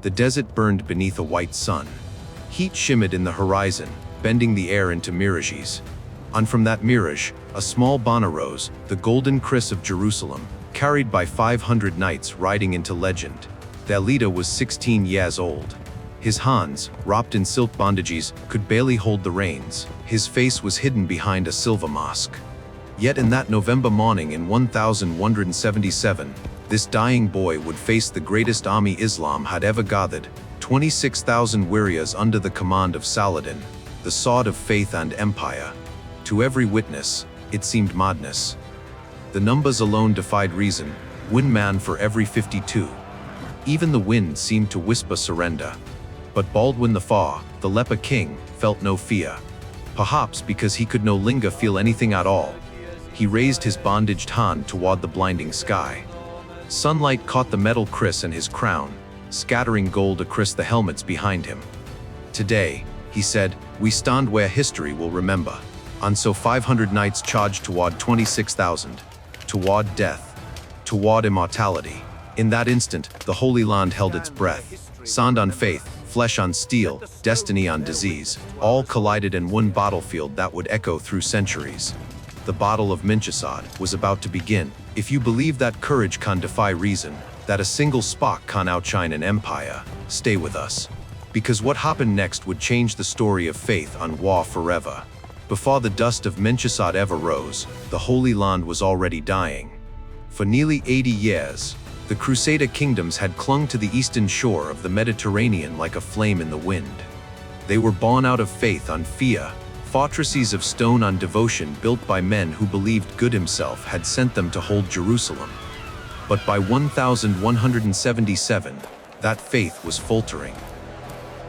The desert burned beneath a white sun. Heat shimmered in the horizon, bending the air into mirages. And from that mirage, a small banner rose, the golden Chris of Jerusalem, carried by 500 knights riding into legend. Their leader was 16 years old. His hands, wrapped in silk bandages, could barely hold the reins. His face was hidden behind a silver mask. Yet in that November morning in 1177, this dying boy would face the greatest army Islam had ever gathered, 26,000 warriors under the command of Saladin, the sword of faith and empire. To every witness, it seemed madness. The numbers alone defied reason, one man for every 52. Even the wind seemed to whisper surrender. But Baldwin the Leper King, felt no fear. Perhaps because he could no longer feel anything at all. He raised his bandaged hand toward the blinding sky. Sunlight caught the metal Chris and his crown, scattering gold across the helmets behind him. Today, he said, we stand where history will remember. And so 500 knights charged toward 26,000, toward death, toward immortality. In that instant, the Holy Land held its breath. Sand on faith, flesh on steel, destiny on disease, all collided in one battlefield that would echo through centuries. The Battle of Montgisard was about to begin. If you believe that courage can defy reason, that a single spark can outshine an empire, stay with us. Because what happened next would change the story of faith and war forever. Before the dust of Montgisard ever rose, the Holy Land was already dying. For nearly 80 years, the Crusader kingdoms had clung to the eastern shore of the Mediterranean like a flame in the wind. They were born out of faith and fear, fortresses of stone and devotion built by men who believed God himself had sent them to hold Jerusalem. But by 1177, that faith was faltering.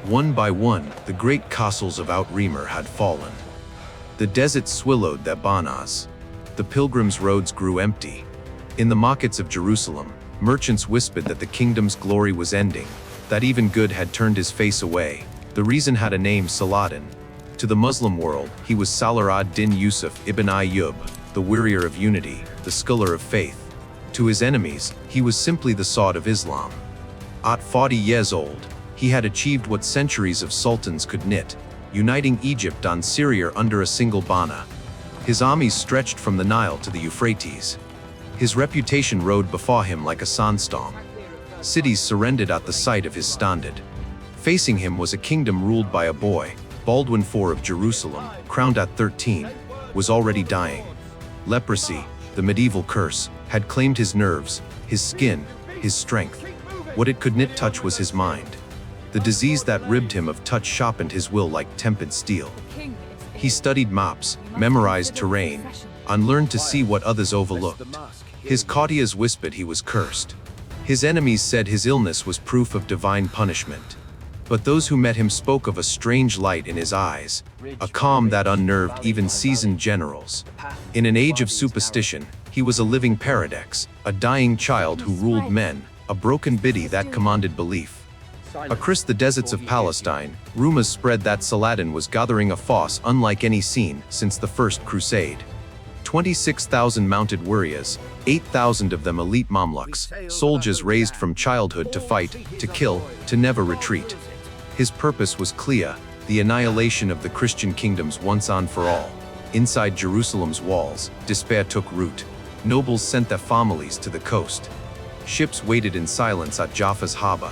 One by one, the great castles of Outremer had fallen. The deserts swallowed their banners. The pilgrims' roads grew empty. In the markets of Jerusalem, merchants whispered that the kingdom's glory was ending, that even God had turned his face away. The reason had a name, Saladin. To the Muslim world, he was Salar ad-Din Yusuf ibn Ayyub, the warrior of unity, the scholar of faith. To his enemies, he was simply the sword of Islam. At 40 years old, he had achieved what centuries of sultans could knit, uniting Egypt and Syria under a single banner. His armies stretched from the Nile to the Euphrates. His reputation rode before him like a sandstorm. Cities surrendered at the sight of his standard. Facing him was a kingdom ruled by a boy. Baldwin IV of Jerusalem, crowned at 13, was already dying. Leprosy, the medieval curse, had claimed his nerves, his skin, his strength. What it could not touch was his mind. The disease that ribbed him of touch sharpened his will like tempered steel. He studied maps, memorized terrain, and learned to see what others overlooked. His courtiers whispered he was cursed. His enemies said his illness was proof of divine punishment. But those who met him spoke of a strange light in his eyes, a calm that unnerved even seasoned generals. In an age of superstition, he was a living paradox, a dying child who ruled men, a broken biddy that commanded belief. Across the deserts of Palestine, rumors spread that Saladin was gathering a force unlike any seen since the First Crusade. 26,000 mounted warriors, 8,000 of them elite Mamluks, soldiers raised from childhood to fight, to kill, to never retreat. His purpose was clear, the annihilation of the Christian kingdoms once and for all. Inside Jerusalem's walls, despair took root. Nobles sent their families to the coast. Ships waited in silence at Jaffa's harbor.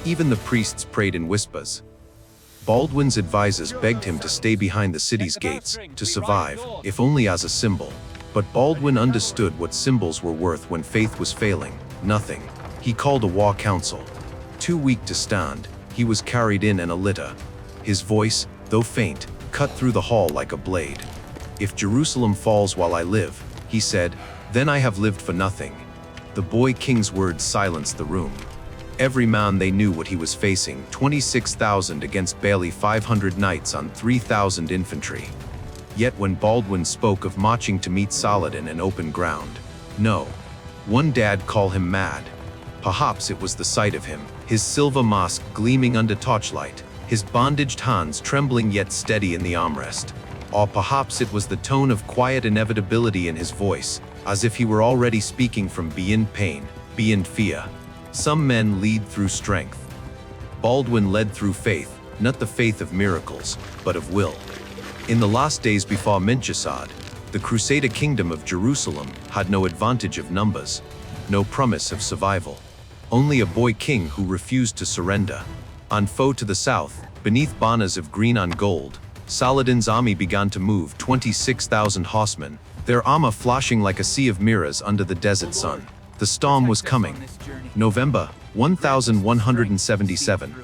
Even the priests prayed in whispers. Baldwin's advisors begged him to stay behind the city's gates, to survive, if only as a symbol. But Baldwin understood what symbols were worth when faith was failing. Nothing. He called a war council. Too weak to stand, he was carried in a litter. His voice, though faint, cut through the hall like a blade. If Jerusalem falls while I live, he said, then I have lived for nothing. The boy king's words silenced the room. Every man they knew what he was facing, 26,000 against barely 500 knights on 3,000 infantry. Yet when Baldwin spoke of marching to meet Saladin in open ground, no. One dared call him mad. Perhaps it was the sight of him, his silver mask gleaming under torchlight, his bandaged hands trembling yet steady in the armrest. Or perhaps it was the tone of quiet inevitability in his voice, as if he were already speaking from beyond pain, beyond fear. Some men lead through strength. Baldwin led through faith, not the faith of miracles, but of will. In the last days before Montgisard, the Crusader kingdom of Jerusalem had no advantage of numbers, no promise of survival. Only a boy king who refused to surrender. On foe to the south, beneath banners of green and gold, Saladin's army began to move, 26,000 horsemen, their armor flashing like a sea of mirrors under the desert sun. The storm was coming. November 1177.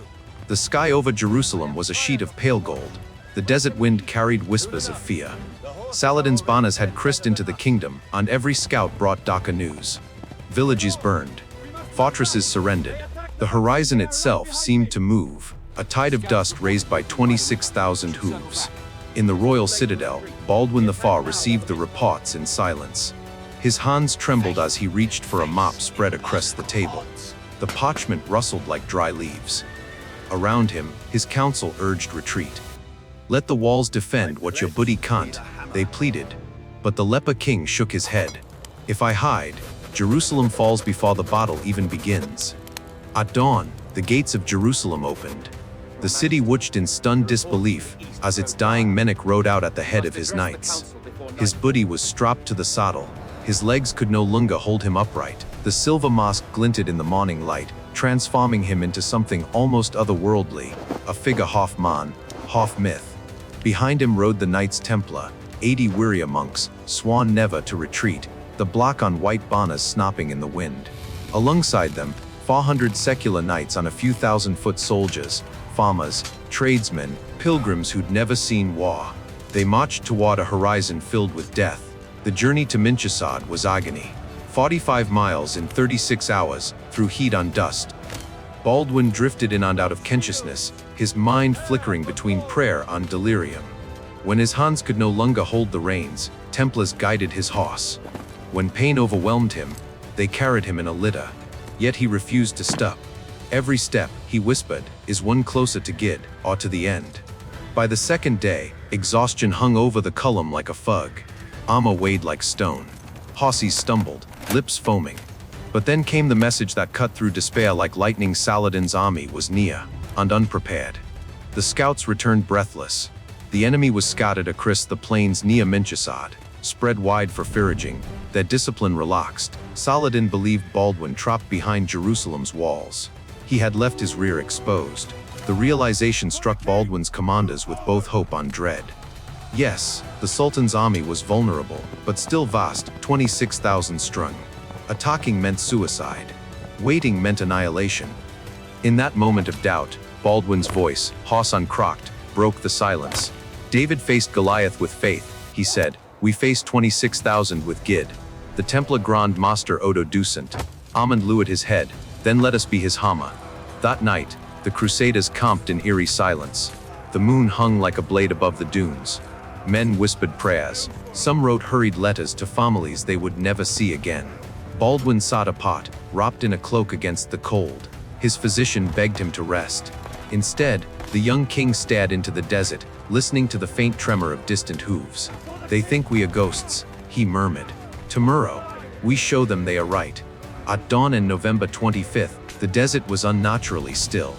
The sky over Jerusalem was a sheet of pale gold. The desert wind carried whispers of fear. Saladin's banners had crossed into the kingdom, and every scout brought darker news. Villages burned. Fortresses surrendered. The horizon itself seemed to move, a tide of dust raised by 26,000 hooves. In the royal citadel, Baldwin IV received the reports in silence. His hands trembled as he reached for a map spread across the table. The parchment rustled like dry leaves. Around him, his council urged retreat. "Let the walls defend what your booty can't," they pleaded. But the Leper King shook his head. "If I hide, Jerusalem falls before the battle even begins." At dawn, the gates of Jerusalem opened. The city watched in stunned disbelief as its dying Menach rode out at the head of his knights. His booty was strapped to the saddle. His legs could no longer hold him upright. The silver mask glinted in the morning light, transforming him into something almost otherworldly, a figure half man, half myth. Behind him rode the Knights Templar, 80 warrior monks, sworn never to retreat, the black on white banners snapping in the wind. Alongside them, 400 secular knights on a few thousand-foot soldiers, farmers, tradesmen, pilgrims who'd never seen war. They marched toward a horizon filled with death. The journey to Montgisard was agony. 45 miles in 36 hours, through heat and dust. Baldwin drifted in and out of consciousness, his mind flickering between prayer and delirium. When his hands could no longer hold the reins, Templars guided his horse. When pain overwhelmed him, they carried him in a litter. Yet he refused to stop. Every step, he whispered, is one closer to Gid, or to the end. By the second day, exhaustion hung over the column like a fog. Armor weighed like stone. Horses stumbled, lips foaming. But then came the message that cut through despair like lightning: Saladin's army was near, and unprepared. The scouts returned breathless. The enemy was scattered across the plains near Montgisard, spread wide for foraging, their discipline relaxed. Saladin believed Baldwin trapped behind Jerusalem's walls. He had left his rear exposed. The realization struck Baldwin's commanders with both hope and dread. Yes, the Sultan's army was vulnerable, but still vast, 26,000 strong. Attacking meant suicide. Waiting meant annihilation. In that moment of doubt, Baldwin's voice, hoarse and cracked, broke the silence. David faced Goliath with faith, he said. We faced 26,000 with Gid. The Templar Grand Master Odo Ducent. Amand lowered his head, then let us be his hammer. That night, the Crusaders camped in eerie silence. The moon hung like a blade above the dunes. Men whispered prayers. Some wrote hurried letters to families they would never see again. Baldwin sat apart, wrapped in a cloak against the cold. His physician begged him to rest. Instead, the young king stared into the desert, listening to the faint tremor of distant hooves. They think we are ghosts, he murmured. Tomorrow, we show them they are right. At dawn on November 25th, the desert was unnaturally still.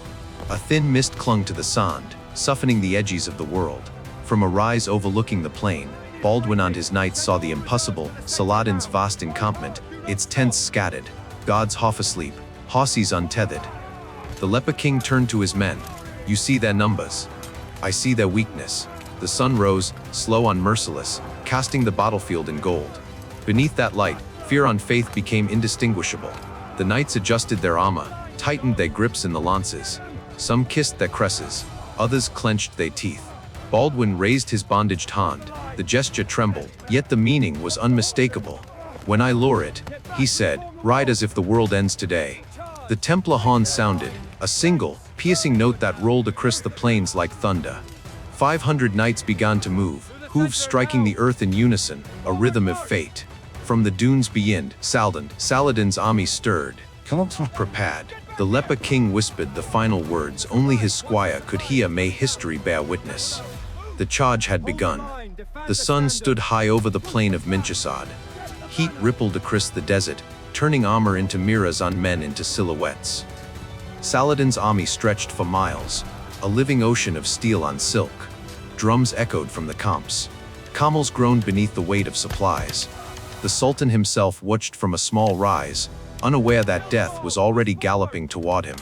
A thin mist clung to the sand, softening the edges of the world. From a rise overlooking the plain, Baldwin and his knights saw the impossible, Saladin's vast encampment, its tents scattered, guards half asleep, horses untethered. The Leper King turned to his men. You see their numbers. I see their weakness. The sun rose, slow and merciless, casting the battlefield in gold. Beneath that light, fear and faith became indistinguishable. The knights adjusted their armor, tightened their grips in the lances. Some kissed their cresses, others clenched their teeth. Baldwin raised his bandaged hand. The gesture trembled, yet the meaning was unmistakable. When I lure it, he said, ride as if the world ends today. The Templar horn sounded, a single, piercing note that rolled across the plains like thunder. 500 knights began to move, hooves striking the earth in unison, a rhythm of fate. From the dunes beyond, Saladin's army stirred. Prepared. The Leper King whispered the final words only his squire could hear. May history bear witness. The charge had begun. The sun stood high over the plain of Montgisard. Heat rippled across the desert, turning armor into mirrors and men into silhouettes. Saladin's army stretched for miles, a living ocean of steel on silk. Drums echoed from the camps. Camels groaned beneath the weight of supplies. The Sultan himself watched from a small rise, unaware that death was already galloping toward him.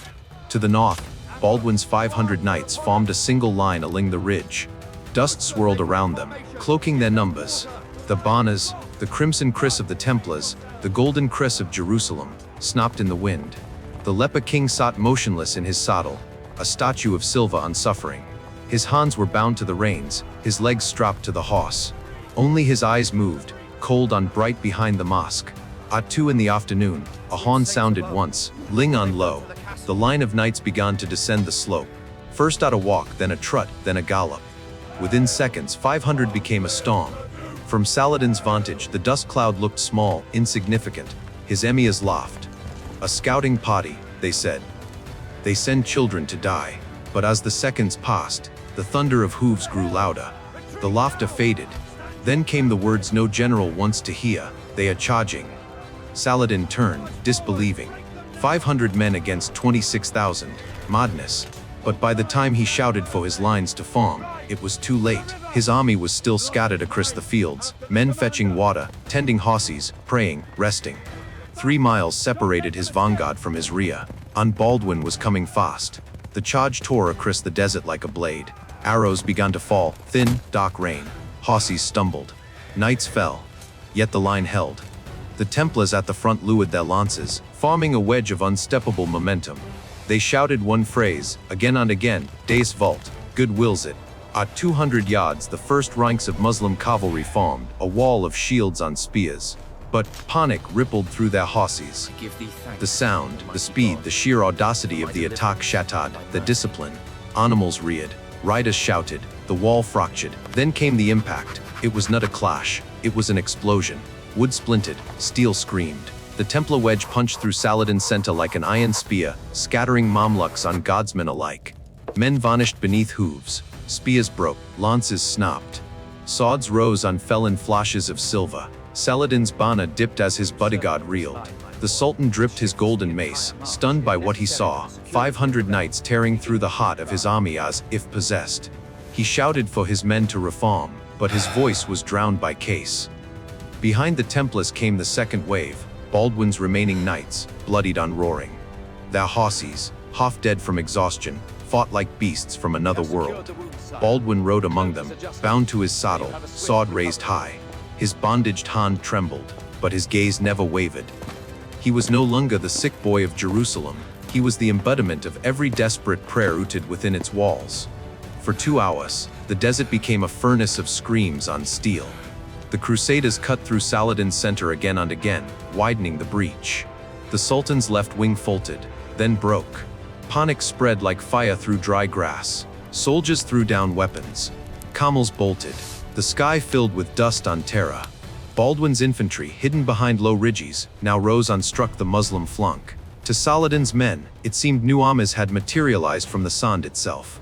To the north, Baldwin's 500 knights formed a single line along the ridge. Dust swirled around them, cloaking their numbers. The banners, the crimson kriss of the Templars, the golden kriss of Jerusalem, snapped in the wind. The Leper King sat motionless in his saddle, a statue of silver unsuffering. His hands were bound to the reins, his legs strapped to the horse. Only his eyes moved, cold and bright behind the mask. At 2 in the afternoon, a horn sounded once, ling on low. The line of knights began to descend the slope. First at a walk, then a trot, then a gallop. Within seconds, 500 became a storm. From Saladin's vantage, the dust cloud looked small, insignificant. His emirs laughed. A scouting party, they said. They send children to die. But as the seconds passed, the thunder of hooves grew louder. The laughter faded. Then came the words no general wants to hear, they are charging. Saladin turned, disbelieving. 500 men against 26,000, madness. But by the time he shouted for his lines to form, it was too late. His army was still scattered across the fields, men fetching water, tending horses, praying, resting. 3 miles separated his vanguard from his rear, and Baldwin was coming fast. The charge tore across the desert like a blade. Arrows began to fall, thin, dark rain. Horses stumbled. Knights fell. Yet the line held. The Templars at the front lowered their lances, forming a wedge of unsteppable momentum. They shouted one phrase, again and again, Des Vault, good wills it. At 200 yards, the first ranks of Muslim cavalry formed, a wall of shields and spears. But panic rippled through their horses. The sound, the speed, the sheer audacity of the attack shattered the discipline. Animals reared, riders shouted, the wall fractured. Then came the impact. It was not a clash, it was an explosion. Wood splintered, steel screamed. The Templar wedge punched through Saladin's center like an iron spear, scattering Mamluks and guardsmen alike. Men vanished beneath hooves. Spears broke, lances snapped. Swords rose and fell in flashes of silver. Saladin's banner dipped as his bodyguard reeled. The Sultan dripped his golden mace, stunned by what he saw. 500 knights tearing through the heart of his army as if possessed. He shouted for his men to reform, but his voice was drowned by case. Behind the Templars came the second wave, Baldwin's remaining knights, bloodied and roaring. Their horses, half dead from exhaustion, fought like beasts from another world. Baldwin rode among them, bound to his saddle, sword raised high. His bandaged hand trembled, but his gaze never wavered. He was no longer the sick boy of Jerusalem. He was the embodiment of every desperate prayer rooted within its walls. For 2 hours, the desert became a furnace of screams on steel. The Crusaders cut through Saladin's center again and again, widening the breach. The Sultan's left wing faltered, then broke. Panic spread like fire through dry grass. Soldiers threw down weapons. Camels bolted. The sky filled with dust and terror. Baldwin's infantry, hidden behind low ridges, now rose and struck the Muslim flank. To Saladin's men, it seemed new armies had materialized from the sand itself.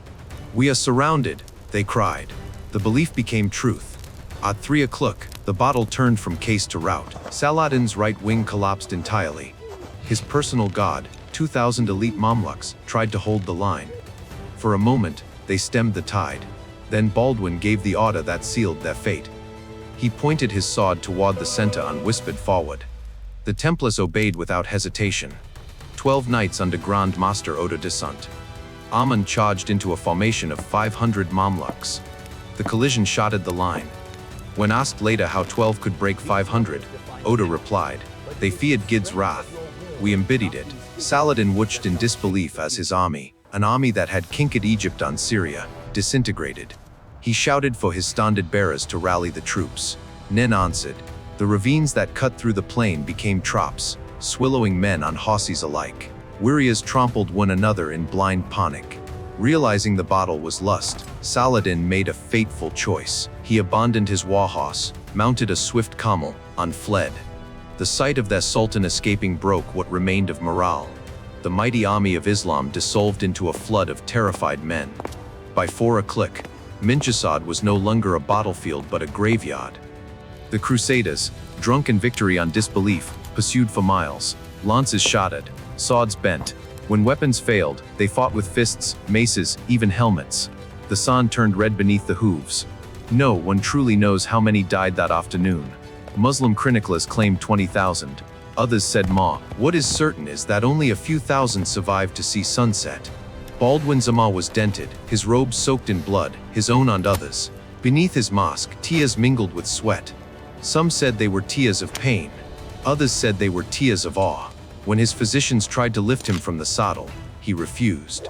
"We are surrounded," they cried. The belief became truth. At 3 o'clock, the battle turned from case to rout. Saladin's right wing collapsed entirely. His personal guard, 2,000 elite Mamluks, tried to hold the line. For a moment, they stemmed the tide. Then Baldwin gave the order that sealed their fate. He pointed his sword toward the center and whispered forward. The Templars obeyed without hesitation. 12 knights under Grand Master Odo Descent. Amun charged into a formation of 500 Mamluks. The collision shattered the line. When asked later how 12 could break 500, Odo replied, "They feared Gid's wrath. We embodied it." Saladin watched in disbelief as his army, an army that had conquered Egypt and Syria, disintegrated. He shouted for his standard-bearers to rally the troops. None answered. The ravines that cut through the plain became traps, swallowing men and horses alike. Warriors trampled one another in blind panic. Realizing the battle was lost, Saladin made a fateful choice. He abandoned his warhorse, mounted a swift camel, and fled. The sight of their sultan escaping broke what remained of morale. The mighty army of Islam dissolved into a flood of terrified men. By 4 o'clock, Montgisard was no longer a battlefield but a graveyard. The Crusaders, drunk in victory and disbelief, pursued for miles. Lances shattered, swords bent, When weapons failed, they fought with fists, maces, even helmets. The sand turned red beneath the hooves. No one truly knows how many died that afternoon. Muslim chroniclers claimed 20,000. Others said more. What is certain is that only a few thousand survived to see sunset. Baldwin's armor was dented, his robes soaked in blood, his own and others. Beneath his mask, tears mingled with sweat. Some said they were tears of pain. Others said they were tears of awe. When his physicians tried to lift him from the saddle, he refused.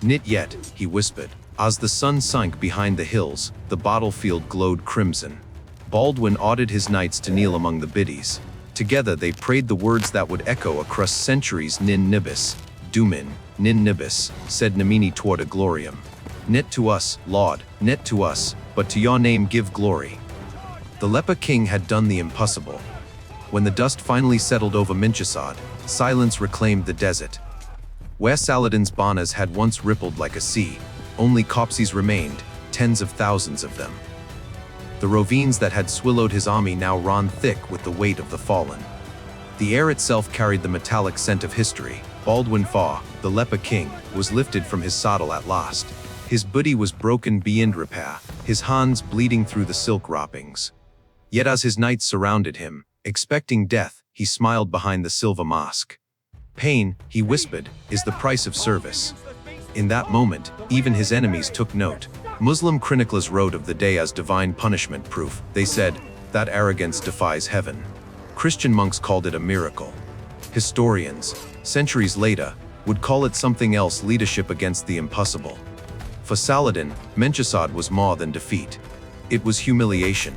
"Not yet," he whispered. As the sun sank behind the hills, the battlefield glowed crimson. Baldwin ordered his knights to kneel among the biddies. Together they prayed the words that would echo across centuries: Nin nibis, Dumin, Nin nibis, sed nemini toward a gloriam. Net to us, Lord, net to us, but to your name give glory. The Leper King had done the impossible. When the dust finally settled over Montgisard, silence reclaimed the desert. Where Saladin's banners had once rippled like a sea, only corpses remained, tens of thousands of them. The ravines that had swallowed his army now ran thick with the weight of the fallen. The air itself carried the metallic scent of history. Baldwin Faw, the Leper King, was lifted from his saddle at last. His body was broken beyond repair, his hands bleeding through the silk wrappings. Yet as his knights surrounded him, expecting death, he smiled behind the silver mask. "Pain," he whispered, "is the price of service." In that moment, even his enemies took note. Muslim chroniclers wrote of the day as divine punishment proof. They said, "That arrogance defies heaven." Christian monks called it a miracle. Historians, centuries later, would call it something else: leadership against the impossible. For Saladin, Montgisard was more than defeat. It was humiliation.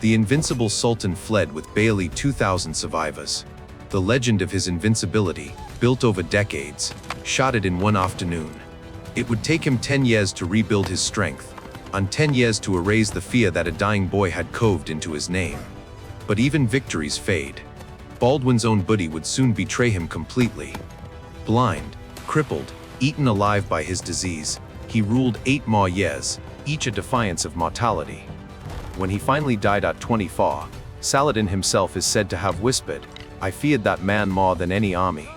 The invincible sultan fled with barely 2,000 survivors. The legend of his invincibility, built over decades, shattered in one afternoon. It would take him 10 years to rebuild his strength, and 10 years to erase the fear that a dying boy had coved into his name. But even victories fade. Baldwin's own body would soon betray him completely. Blind, crippled, eaten alive by his disease, he ruled 8 more years, each a defiance of mortality. When he finally died at 24, Saladin himself is said to have whispered, "I feared that man more than any army."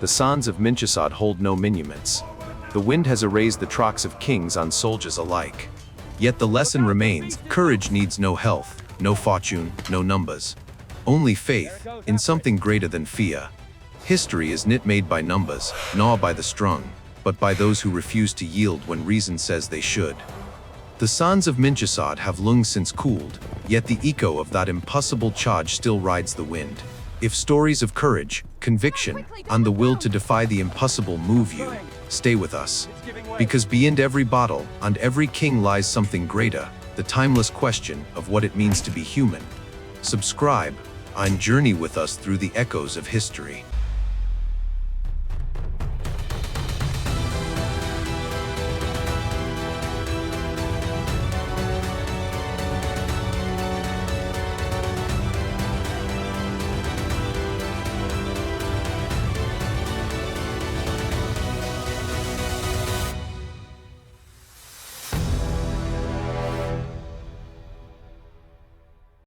The sands of Montgisard hold no monuments. The wind has erased the tracks of kings and soldiers alike. Yet the lesson remains: courage needs no health, no fortune, no numbers. Only faith in something greater than fear. History is not made by numbers, nor by the strong, but by those who refuse to yield when reason says they should. The sands of Montgisard have long since cooled, yet the echo of that impossible charge still rides the wind. If stories of courage, conviction, and the will to defy the impossible move you, stay with us. Because beyond every battle and every king lies something greater, the timeless question of what it means to be human. Subscribe and journey with us through the echoes of history.